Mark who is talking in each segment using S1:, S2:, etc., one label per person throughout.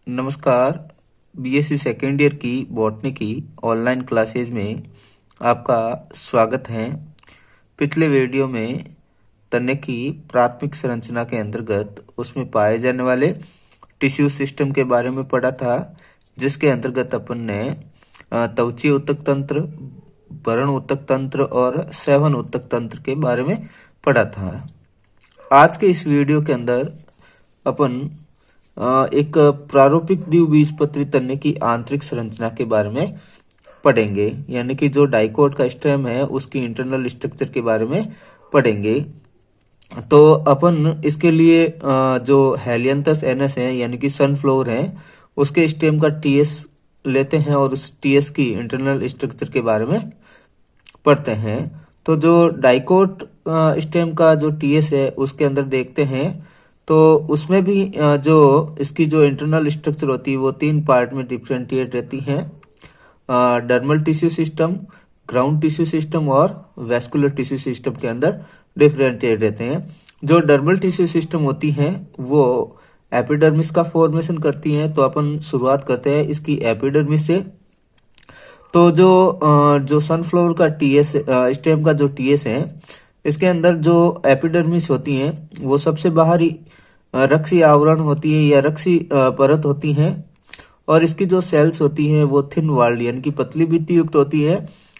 S1: नमस्कार। BSc second year की botany की ऑनलाइन क्लासेज में आपका स्वागत है। पिछले वीडियो में तने की प्राथमिक संरचना के अंतर्गत उसमें पाए जाने वाले टिश्यू सिस्टम के बारे में पढ़ा था, जिसके अंतर्गत अपन ने त्वचीय ऊतक तंत्र, भरण ऊतक तंत्र और सेवन ऊतक तंत्र के बारे में पढ़ा था। आज के इस वीडियो के अंदर अपन एक प्रारूपिक द्विबीजपत्री तने की आंतरिक संरचना के बारे में पढ़ेंगे, यानी कि जो डाइकोट का स्टेम है उसकी इंटरनल स्ट्रक्चर के बारे में पढ़ेंगे। तो अपन इसके लिए जो हेलियंथस एनस है यानी कि सनफ्लावर है उसके स्टेम का टीएस लेते हैं और उस टीएस की इंटरनल स्ट्रक्चर के बारे में पढ़ते हैं। तो जो डाइकोट स्टेम का जो टीएस है उसके अंदर देखते हैं, तो उसमें भी जो इसकी जो इंटरनल स्ट्रक्चर होती है वो 3 पार्ट में डिफरेंशिएट रहती हैं। Dermal tissue system, ground tissue system और वेस्कुलर टिश्यू सिस्टम के अंदर डिफरेंशिएट रहते हैं। जो डर्मल टिश्यू सिस्टम होती हैं वो एपिडर्मिस का फॉर्मेशन करती हैं। तो अपन शुरुआत करते हैं इसकी एपिडर्मिस से। तो जो सनफ्लावर का टीएस स्टेम का जो टीएस है इसके अंदर जो एपिडर्मिस होती हैं वो सबसे बाहरी रक्षी आवरण होती है या रक्षी परत होती हैं, और इसकी जो सेल्स होती हैं वो थिन वॉल्ड यानी कि पतली भित्ति युक्त होती है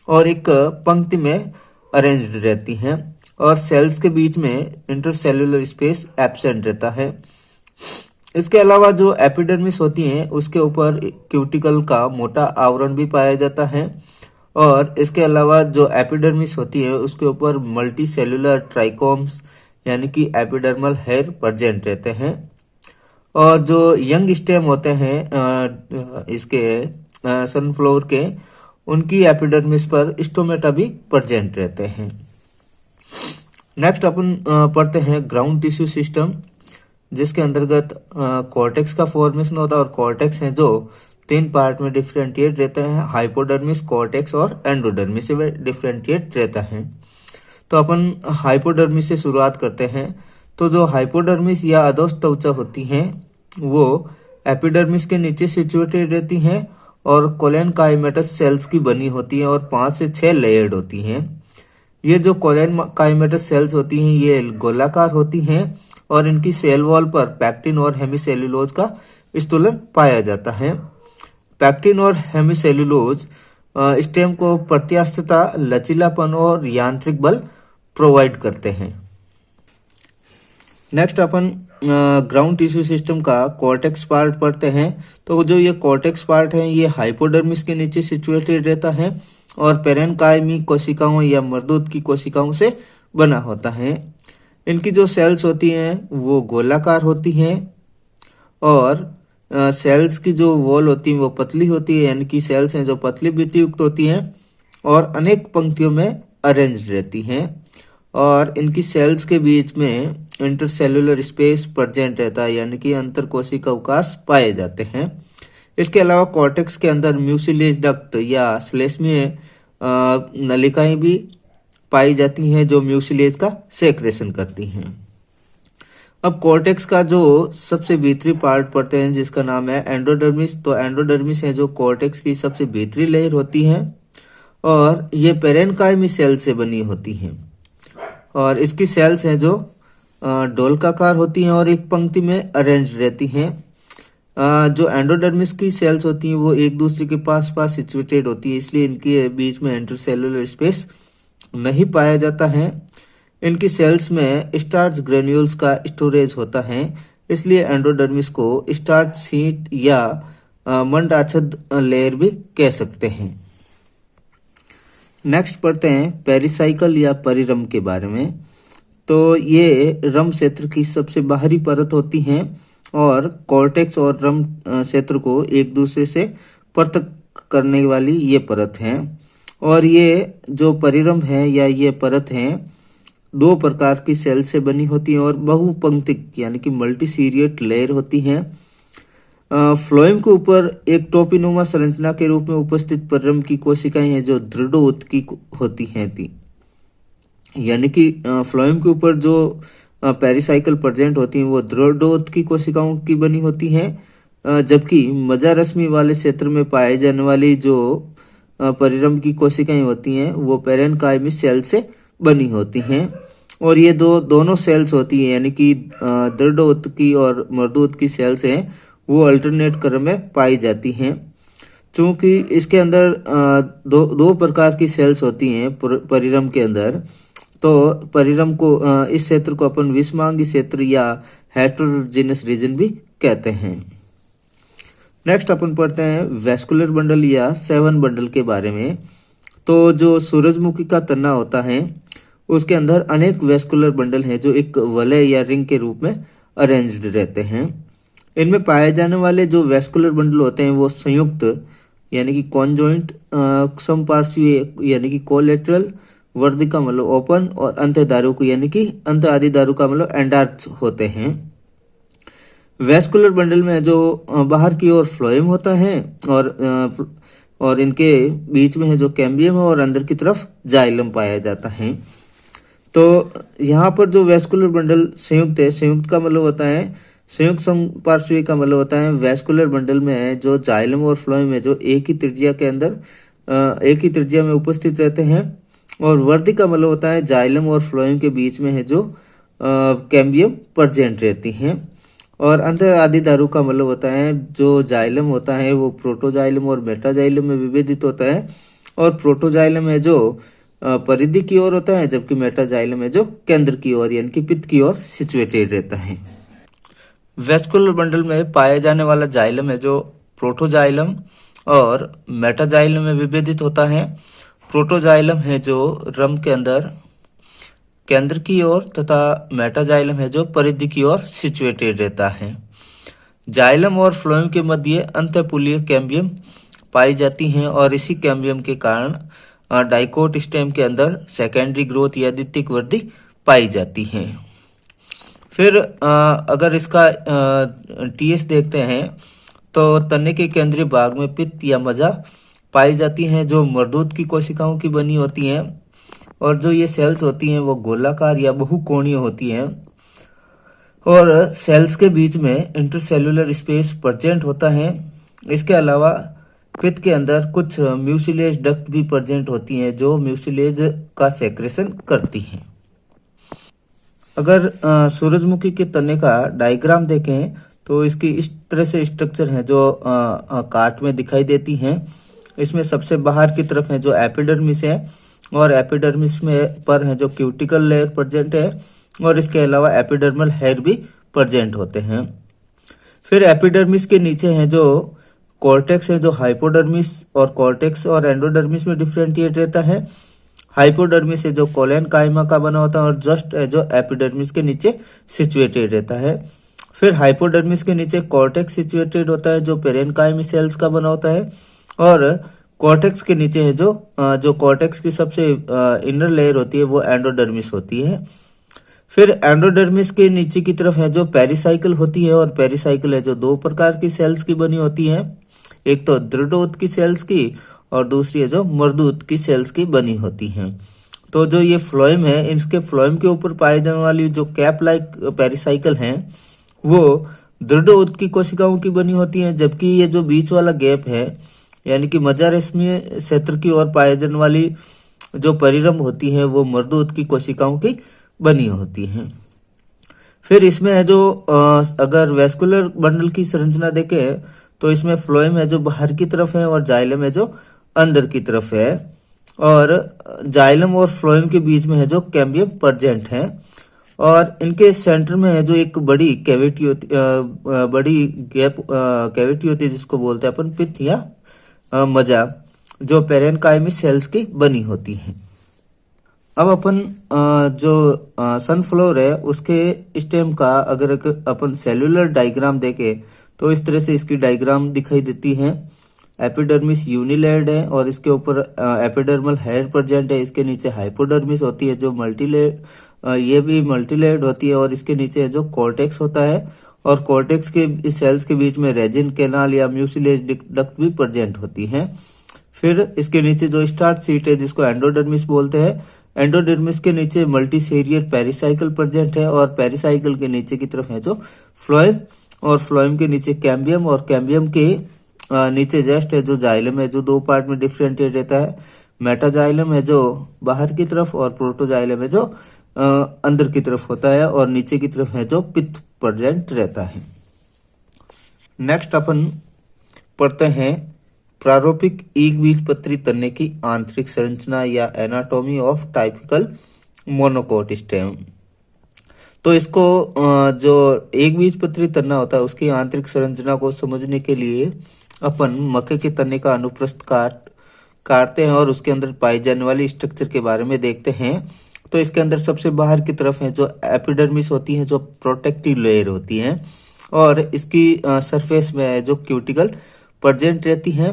S1: और एक पंक्ति में अरेंज्ड रहती हैं, और सेल्स के बीच में इंटरसेल्यूलर स्पेस एब्सेंट रहता है। इसके अलावा जो एपिडर्मिस होती हैं उसके ऊपर क्यूटिकल का मोटा आवरण भी पाया जाता है, और इसके अलावा जो एपिडर्मिस होती है उसके ऊपर मल्टी सेल्यूलर ट्राइकोम्स यानी कि एपिडर्मल हेयर प्रेजेंट रहते हैं। और जो यंग स्टेम होते हैं इसके सनफ्लावर के, उनकी एपिडर्मिस पर स्टोमेटा भी प्रेजेंट रहते हैं। नेक्स्ट अपन पढ़ते हैं ग्राउंड टिश्यू सिस्टम, जिसके अंतर्गत कॉर्टेक्स का फॉर्मेशन होता है, और कॉर्टेक्स है जो 3 पार्ट में डिफरेंशिएट रहते हैं। हाइपोडर्मिस, कॉर्टेक्स और एंडोडर्मिस से डिफरेंशिएट रहता है। तो अपन हाइपोडर्मिस से शुरुआत करते हैं। तो जो हाइपोडर्मिस या अधोष त्वचा होती हैं वो एपिडर्मिस के नीचे सिचुएटेड रहती हैं और कोलेनकाइमेटस सेल्स की बनी होती हैं और 5 से 6 लेयर्ड होती हैं। ये जो कोलेनकाइमेटस सेल्स होती हैं ये गोलाकार होती हैं और इनकी सेल वॉल पर पैक्टिन और हेमिसेल्यूलोज का स्थूलन पाया जाता है। पैक्टिन और हेमिसेल्यूलोज स्टेम को प्रत्यास्थता, लचीलापन और यांत्रिक बल प्रोवाइड करते हैं। नेक्स्ट अपन ग्राउंड टिश्यू सिस्टम का कॉर्टेक्स पार्ट पढ़ते हैं। तो जो ये कॉर्टेक्स पार्ट है ये हाइपोडर्मिस के नीचे सिचुएटेड रहता है और पेरेनकाइमी कोशिकाओं या मर्दूत की कोशिकाओं से बना होता है। इनकी जो सेल्स होती हैं वो गोलाकार होती हैं और सेल्स की जो वॉल होती है वो पतली होती है, यानी कि सेल्स हैं जो पतली भित्ति युक्त होती हैं और अनेक पंक्तियों में अरेंज रहती हैं, और इनकी सेल्स के बीच में इंटरसेल्यूलर स्पेस प्रेजेंट रहता है, यानी कि अंतर कोशिका अवकाश पाए जाते हैं। इसके अलावा कॉर्टेक्स के अंदर म्यूसिलेज डक्ट या श्लेष्मीय नलिकाएं भी पाई जाती हैं जो म्यूसिलेज का सेक्रेशन करती हैं। अब कॉर्टेक्स का जो सबसे भीतरी पार्ट पढ़ते हैं जिसका नाम है एंडोडर्मिस। तो एंडोडर्मिस है जो कॉर्टेक्स की सबसे भीतरी लेयर होती है और ये पेरेनकाइमी सेल से बनी होती हैं, और इसकी सेल्स हैं जो डोलकाकार होती हैं और एक पंक्ति में अरेंज रहती हैं। जो एंडोडर्मिस की सेल्स होती हैं वो एक दूसरे के पास पास सिचुएटेड होती है, इसलिए इनके बीच में इंटरसेल्यूलर स्पेस नहीं पाया जाता है। इनकी सेल्स में स्टार्च ग्रेन्यूल्स का स्टोरेज होता है, इसलिए एंडोडर्मिस को स्टार्च शीट या मंडाच्छद लेयर भी कह सकते हैं। नेक्स्ट पढ़ते हैं पेरिसाइकल या परिरम के बारे में। तो ये रम क्षेत्र की सबसे बाहरी परत होती हैं और कॉर्टेक्स और रम क्षेत्र को एक दूसरे से पृथक करने वाली ये परत है, और ये जो परिरम है या ये परत है 2 प्रकार की सेल से बनी होती है और बहुपंक्तिक यानी कि मल्टीसीरियट लेयर होती हैं। फ्लोएम के ऊपर एक टोपीनुमा संरचना के रूप में उपस्थित परिरम की कोशिकाएं हैं जो दृढ़ोत की होती हैं यानी कि फ्लोएम के ऊपर जो पेरिसाइकिल प्रेजेंट होती हैं वो दृढ़ोत की कोशिकाओं की बनी होती हैं, जबकि मज्जा-रश्मि वाले क्षेत्र में पाए जाने वाली जो परिरंभ की कोशिकाएं होती हैं वो पैरेन्काइमी सेल से बनी होती हैं और ये दोनों सेल्स होती हैं यानी कि दृढ़ ऊतकी और मृदु ऊतकी सेल्स हैं वो अल्टरनेट क्रम में पाई जाती हैं। चूंकि इसके अंदर दो प्रकार की सेल्स होती हैं परिरंभ के अंदर, तो परिरंभ को इस क्षेत्र को अपन विषमांगी क्षेत्र या हेटेरोजेनस रीजन भी कहते हैं। नेक्स्ट अपन पढ़ते हैं वैस्कुलर बंडल या सेवन बंडल के बारे में। तो जो सूरजमुखी का तना होता है उसके अंदर अनेक वैस्कुलर बंडल हैं जो एक वलय या रिंग के रूप में अरेंज्ड रहते हैं। इनमें पाए जाने वाले जो वैस्कुलर बंडल होते हैं वो संयुक्त यानी कि कॉन्जॉइंट, समपार्श्वीय यानी कि कोलेटरल, वर्दी का मतलब ओपन और अंतःधारुक यानी कि अंत आदि धारु का मतलब एंडार्च होते हैं। वैस्कुलर बंडल में जो बाहर की ओर फ्लोएम होता है और इनके बीच में है जो कैम्बियम है और अंदर की तरफ जाइलम पाया जाता है। तो यहाँ पर जो वैस्कुलर बंडल संयुक्त है, संयुक्त का मतलब होता है, संयुक्त समपार्श्वीय का मतलब होता है वैस्कुलर बंडल में है जो जाइलम और फ्लोएम है जो एक ही त्रिज्या के अंदर एक ही त्रिज्या में उपस्थित रहते हैं। और वर्दी का मतलब होता है जाइलम और फ्लोएम के बीच में है जो कैम्बियम प्रेजेंट रहती हैं। और अंत आदि धारु का मतलब होता है जो जाइलम होता है वो प्रोटोजाइलम और मेटाजाइलम में विभेदित होता है और प्रोटोजाइलम है जो परिधि की ओर होता है जबकि मेटाजाइलम है जो केंद्र की ओर यानी कि पित्त की ओर सिचुएटेड रहता है। वैस्कुलर बंडल में पाया जाने वाला जाइलम है जो प्रोटोजाइलम और मेटाजाइलम में विभेदित होता है। प्रोटोजाइलम है जो रम के अंदर केंद्र की ओर तथा मेटाजाइलम है जो परिधि की ओर सिचुएटेड रहता है। जाइलम और फ्लोएम के मध्य अंतःपुलीय कैम्बियम पाई जाती हैं और इसी कैम्बियम के कारण डाइकोट स्टेम के अंदर सेकेंडरी ग्रोथ या द्वितीयक वृद्धि पाई जाती है। फिर अगर इसका टीएस देखते हैं तो तने के केंद्रीय भाग में पित्त या मज्जा पाई जाती हैं जो मृदुत की कोशिकाओं की बनी होती हैं और जो ये सेल्स होती हैं वो गोलाकार या बहुकोणीय होती हैं और सेल्स के बीच में इंटरसेल्युलर स्पेस प्रेजेंट होता है। इसके अलावा पित्त के अंदर कुछ म्यूसिलेज डक्ट भी प्रेजेंट होती हैं जो म्यूसिलेज का सेक्रेशन करती हैं। अगर सूरजमुखी के तने का डायग्राम देखें तो इसकी इस तरह से स्ट्रक्चर है जो काट में दिखाई देती हैं। इसमें सबसे बाहर की तरफ है जो एपिडर्मिस है और एपिडर्मिस में पर है जो क्यूटिकल लेयर प्रेजेंट है और इसके अलावा एपिडर्मल हेयर भी प्रेजेंट होते हैं। फिर एपिडर्मिस के नीचे है जो कॉर्टेक्स है जो हाइपोडर्मिस और कॉर्टेक्स और एंडोडर्मिस में डिफरेंशिएट रहता है। हाइपोडर्मिस है जो कोलेन काइमा का बना होता है और जस्ट है जो एपिडर्मिस के नीचे सिचुएटेड रहता है। फिर हाइपोडर्मिस के नीचे कॉर्टेक्स सिचुएटेड होता है जो पेरेन्काइमी सेल्स का बना होता है और कॉर्टेक्स के नीचे है जो कॉर्टेक्स की सबसे इनर लेयर होती है वो एंडोडर्मिस होती है। फिर एंडोडर्मिस के नीचे की तरफ है जो पेरिसाइकिल होती है और पेरिसाइकिल है जो दो प्रकार की सेल्स की बनी होती है, एक तो दृढ़ ऊतकी सेल्स की और दूसरी है जो मृदु ऊतकी सेल्स की बनी होती हैं। तो जो ये फ्लोएम है इसके फ्लोएम के ऊपर पाई जाने वाली जो कैप लाइक पेरिसाइकिल हैं वो दृढ़ ऊतकी कोशिकाओं की बनी होती हैं जबकि ये जो बीच वाला गैप है यानी कि मज्जा-रेशमीय क्षेत्र की ओर पाई जाने वाली जो परिरंभ होती है वो मृदु ऊतकी कोशिकाओं की बनी होती हैं। फिर इसमें है जो अगर वैस्कुलर बंडल की संरचना देखें तो इसमें फ्लोएम है जो बाहर की तरफ है और जाइलम है जो अंदर की तरफ है और जाइलम और फ्लोएम के बीच में है जो कैम्बियम प्रेजेंट है और इनके सेंटर में है जो एक बड़ी कैविटी होती बड़ी गैप कैविटी होती है जिसको बोलते हैं अपन पित्त या मज्जा जो पेरेन्काइमी सेल्स की बनी होती है। अब अपन जो सनफ्लावर है उसके स्टेम का अगर अपन सेलुलर डायग्राम देखें तो इस तरह से इसकी डायग्राम दिखाई देती है। एपिडर्मिस यूनिलेयर्ड है और इसके ऊपर एपिडर्मल हेयर प्रेजेंट है। इसके नीचे हाइपोडर्मिस होती है जो मल्टीलेयर्ड ये भी मल्टीलेयर्ड होती है और इसके नीचे जो कॉर्टेक्स होता है और कॉर्टेक्स के सेल्स के बीच में रेजिन कैनाल या म्यूसिलेज डक्ट भी प्रेजेंट होती हैं। फिर इसके नीचे जो स्टार्च सीट है जिसको एंडोडर्मिस बोलते हैं, एंडोडर्मिस के नीचे मल्टीसेरियट पेरिसाइकिल प्रेजेंट है और पेरिसाइकिल के नीचे की तरफ है जो फ्लोएम और फ्लोएम के नीचे कैम्बियम, और कैम्बियम के नीचे जस्ट है जो जाइलम है, जो दो पार्ट में डिफरेंशिएट रहता है। मेटाजाइलम है जो बाहर की तरफ, और प्रोटोजाइलम है जो अंदर की तरफ होता है, और नीचे की तरफ है जो पित्त प्रेजेंट रहता है। नेक्स्ट अपन पढ़ते हैं प्रारूपिक एकबीजपत्री तने की आंतरिक संरचना या anatomy of typical monocot stem. तो इसको जो एकबीजपत्री तना होता है उसकी आंतरिक संरचना को समझने के लिए अपन मक्के के तने का अनुप्रस्थ काटते हैं और उसके अंदर पाई जाने वाली स्ट्रक्चर के बारे में देखते हैं। तो इसके अंदर सबसे बाहर की तरफ है जो एपिडर्मिस होती है, जो प्रोटेक्टिव लेयर होती है, और इसकी सरफेस में है जो क्यूटिकल प्रेजेंट रहती है,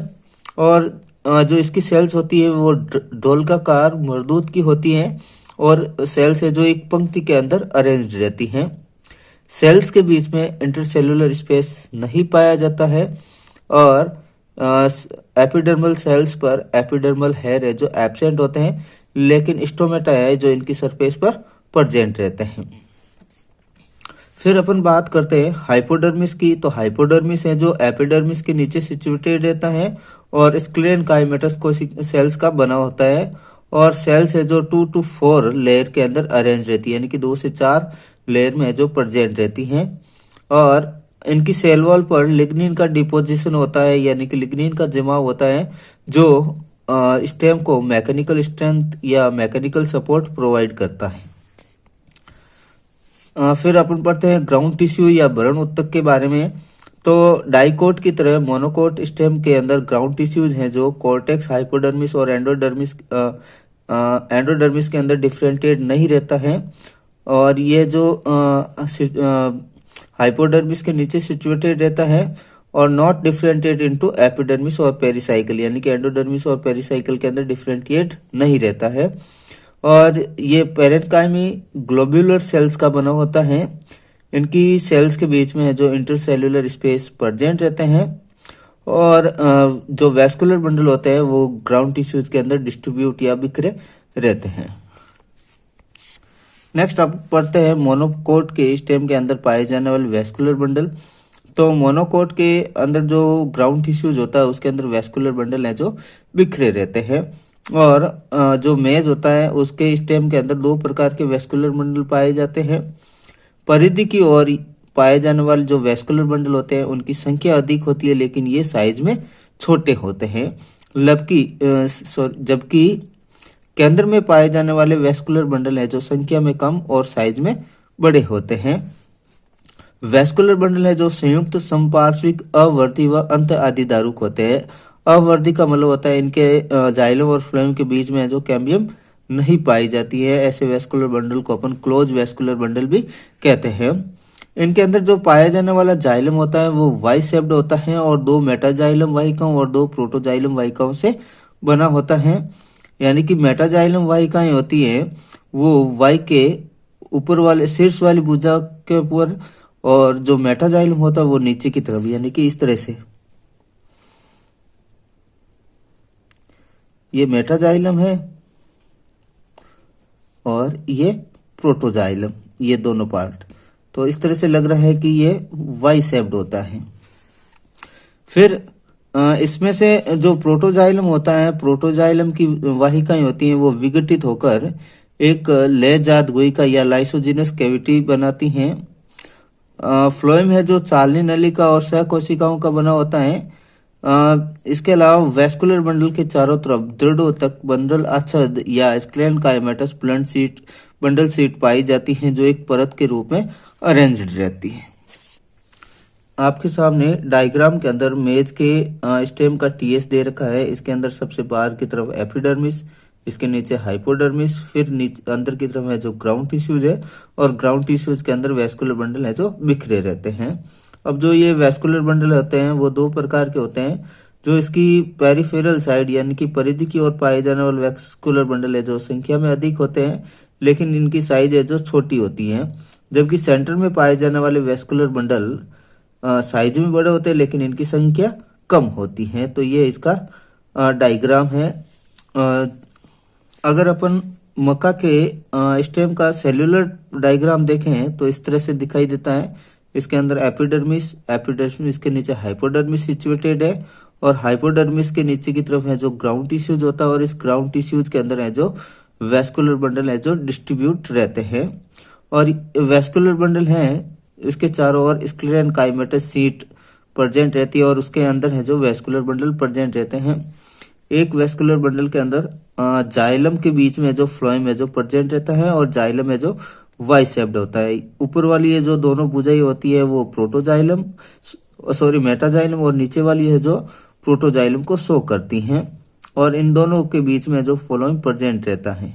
S1: और जो इसकी सेल्स होती है वो डोलकाकार मरदूत की होती हैं, और सेल्स है जो एक पंक्ति के अंदर अरेंज रहती हैं। सेल्स के बीच में इंटरसेलुलर स्पेस नहीं पाया जाता है, और एपिडर्मल सेल्स पर एपिडर्मल हेयर है जो एब्सेंट होते हैं, लेकिन स्टोमेटा है जो इनकी सरफेस पर प्रेजेंट रहते हैं। फिर अपन बात करते हैं हाइपोडर्मिस की। तो हाइपोडर्मिस है जो एपिडर्मिस के नीचे सिचुएटेड रहता है, और स्क्लेरेनकाइमेटस को सेल्स का बना होता है, और सेल्स है जो 2 to 4 लेयर के अंदर अरेंज रहती है, यानी कि 2 से 4 लेयर में जो प्रेजेंट रहती हैं। और इनकी सेल वॉल पर लिग्निन का डिपोजिशन होता है, यानी कि लिग्निन का जमाव होता है, जो स्टेम को मैकेनिकल स्ट्रेंथ या मैकेनिकल सपोर्ट प्रोवाइड करता है। फिर अपन पढ़ते हैं ग्राउंड टिश्यू या भ्रूण ऊतक के बारे में। तो डाइकोट की तरह मोनोकोट स्टेम के अंदर ग्राउंड टिश्यूज हैं जो कॉर्टेक्स, हाइपोडर्मिस और एंडोडर्मिस के अंदर डिफरेंशिएट नहीं रहता है, और ये जो हाइपोडर्मिस के नीचे सिचुएटेड रहता है, और नॉट डिफरेंशिएट इनटू एपिडर्मिस और पेरिसाइकल, यानी कि एंडोडर्मिस और पेरिसाइकल के अंदर डिफरेंशिएट नहीं रहता है। और ये पेरेन्काइमी ग्लोब्यूलर सेल्स का बना होता है। इनकी सेल्स के बीच में है जो इंटरसेल्युलर स्पेस प्रेजेंट रहते हैं, और जो वैस्कुलर बंडल होते हैं वो ग्राउंड टिश्यूज के अंदर डिस्ट्रीब्यूट या बिखरे रहते हैं। नेक्स्ट आप पढ़ते हैं मोनोकोट के स्टेम के अंदर पाए जाने वाले वैस्कुलर बंडल। तो मोनोकोट के अंदर जो ग्राउंड टिश्यूज होता है उसके अंदर वैस्कुलर बंडल है जो बिखरे रहते हैं, और जो मेज होता है उसके स्टेम के अंदर 2 प्रकार के वैस्कुलर बंडल पाए जाते हैं। परिधि की ओर पाए जाने वाले जो वैस्कुलर बंडल होते हैं उनकी संख्या अधिक होती है, लेकिन ये साइज में छोटे होते हैं, जबकि केंद्र में पाए जाने वाले वैस्कुलर बंडल है जो संख्या में कम और साइज में बड़े होते हैं। वैस्कुलर बंडल है जो संयुक्त, संपार्श्विक, अवर्धी व अंत आदि दारुक होते हैं। अवर्धी का मतलब होता है इनके जाइलम और फ्लोएम के बीच में जो कैम्बियम नहीं पाई जाती है, ऐसे वैस्कुलर बंडल को अपन क्लोज वैस्कुलर बंडल भी कहते हैं। इनके अंदर जो पाया जाने वाला जाइलम होता है वो वाई शेप्ड होता है, और 2 मेटाजाइलम वाहिकाओं और 2 प्रोटोजाइलम वाहिकाओं से बना होता है, यानी कि मेटाजाइलम वाहिकाएं होती हैं वो वाई के ऊपर वाले शीर्ष वाली भुजा के ऊपर, और जो मेटाजाइलम होता है वो नीचे की तरफ, यानी कि इस तरह से। ये मेटाजाइलम है और ये प्रोटोजाइलम, ये दोनों पार्ट। तो इस तरह से लग रहा है कि ये वाई शेप्ड होता है। फिर इसमें से जो प्रोटोजाइलम होता है, प्रोटोजाइलम की वाहिकाएं होती हैं वो विघटित होकर एक लयजात गुहिका या लाइसोजिनस कैविटी बनाती हैं। फ्लोएम है जो चालनी नलिका और सहकोशिकाओं का बना होता है। इसके अलावा वैस्कुलर बंडल के चारों तरफ दृढ़ ऊतक बंडल आच्छाद या स्क्लेरेनकाइमेटस ब्लंट सीट बंडल सीट पाई जाती हैं जो एक परत के रूप में अरेंज्ड रहती है। आपके सामने डायग्राम के अंदर मेज के स्टेम का टीएस दे रखा है। इसके अंदर सबसे बाहर की तरफ एपिडर्मिस, इसके नीचे हाइपोडर्मिस, फिर नीचे अंदर की तरफ है जो ग्राउंड टिश्यूज है, और ग्राउंड टिश्यूज के अंदर वैस्कुलर बंडल है जो बिखरे रहते हैं। अब जो ये वैस्कुलर बंडल होते हैं वो 2 प्रकार के होते हैं। जो इसकी पेरिफेरल साइड यानी कि परिधि की ओर पाए जाने वाले वैस्कुलर बंडल है जो संख्या में अधिक होते हैं, लेकिन इनकी साइज है जो छोटी होती है, जबकि सेंटर में पाए जाने वाले वैस्कुलर बंडल साइज में बड़े होते हैं लेकिन इनकी संख्या कम होती है। तो ये इसका डायग्राम है। अगर अपन मक्का के स्टेम का सेल्यूलर डायग्राम देखें तो इस तरह से दिखाई देता है। इसके अंदर एपिडर्मिस, एपिडर्मिस के नीचे हाइपोडर्मिस सिचुएटेड है, और हाइपोडर्मिस के नीचे की तरफ है जो ग्राउंड टिश्यूज होता है, और इस ग्राउंड टिश्यूज के अंदर है जो वेस्कुलर बंडल है जो डिस्ट्रीब्यूट रहते हैं। और वेस्कुलर बंडल है इसके चारों ओर स्क्लेरेनकाइमेटस सीट प्रेजेंट रहती है, और उसके अंदर है जो वेस्कुलर बंडल प्रेजेंट रहते हैं। एक वेस्कुलर बंडल के अंदर जाइलम के बीच में जो फ्लोएम है जो प्रेजेंट रहता है, और जाइलम है जो वाई शेप्ड होता है। ऊपर वाली ये जो दोनों भुजाएं होती है वो प्रोटोजाइलम मेटाजाइलम, और नीचे वाली है जो प्रोटोजाइलम को शो करती हैं, और इन दोनों के बीच में जो फ्लोएम प्रेजेंट रहता है।